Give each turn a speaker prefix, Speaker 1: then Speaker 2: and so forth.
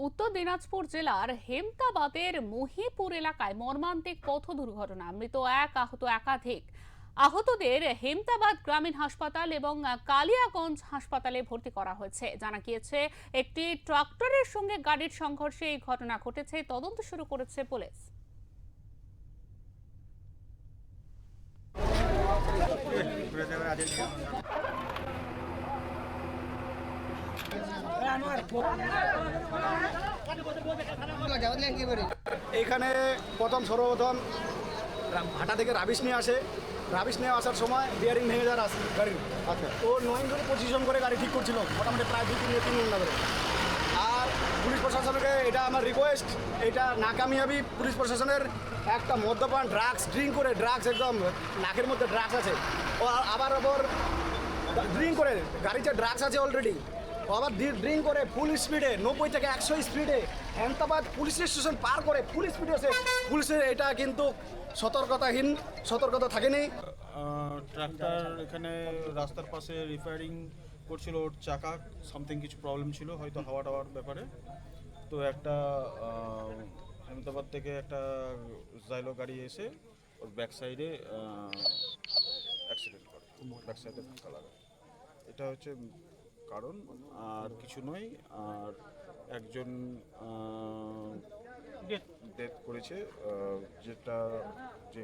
Speaker 1: উত্তর দিনাজপুর জেলার হেমতাবাদের মহিপুর এলাকায় মর্মান্তিক পথ দুর্ঘটনা, মৃত এক, আহত একাধিক। আহতদের হেমতাবাদ গ্রামীণ হাসপাতাল এবং কালিয়াগঞ্জ হাসপাতালে ভর্তি করা হয়েছে। জানা গিয়েছে, একটি ট্রাক্টরের সঙ্গে গাড়ির সংঘর্ষে এই ঘটনা ঘটেছে। তদন্ত শুরু করেছে পুলিশ।
Speaker 2: এইখানে সর্বপ্রথম ভাটা থেকে রাবিশ নিয়ে আসে। রাবিশ নিয়ে আসার সময় বিয়ারিং ভেঙে যাওয়ার আসে গাড়ির। আচ্ছা, তো 9 ধরে পজিশন করে গাড়ি ঠিক করছিল, মোটামুটি প্রায় 2-3 ঘন্টা ধরে। আর পুলিশ প্রশাসনকে এটা আমার রিকোয়েস্ট, এটা নাকামিয়াবি পুলিশ প্রশাসনের। একটা মদ্যপান, ড্রিঙ্ক করে, একদম নাকের মধ্যে ড্রাগস আছে, ও আবার ড্রিঙ্ক করে গাড়িতে ড্রাগস আছে অলরেডি, আবার ড্রিঙ্ক করে ফুল স্পিডে 90 থেকে 100 স্পিডে হেমতাবাদ পুলিশ স্টেশন পার করে ফুল স্পিডে আছে। পুলিশের এটা কিন্তু সতর্কতা থাকেনি।
Speaker 3: ট্রাক্টর এখানে রাস্তার পাশে রিপেয়ারিং করছিল, ওর চাকা সামথিং কিছু প্রবলেম ছিল, হয়তো হাওয়া টাওয়ার ব্যাপারে। তো একটা হেমতাবাদ থেকে একটা জাইলো গাড়ি এসে ওর ব্যাক সাইডে অ্যাক্সিডেন্ট করে, ব্যাক সাইডে ধাক্কা লাগে। এটা হচ্ছে কারণ, আর কিছু নয়। আর একজন ডেথ করেছে, যেটা যে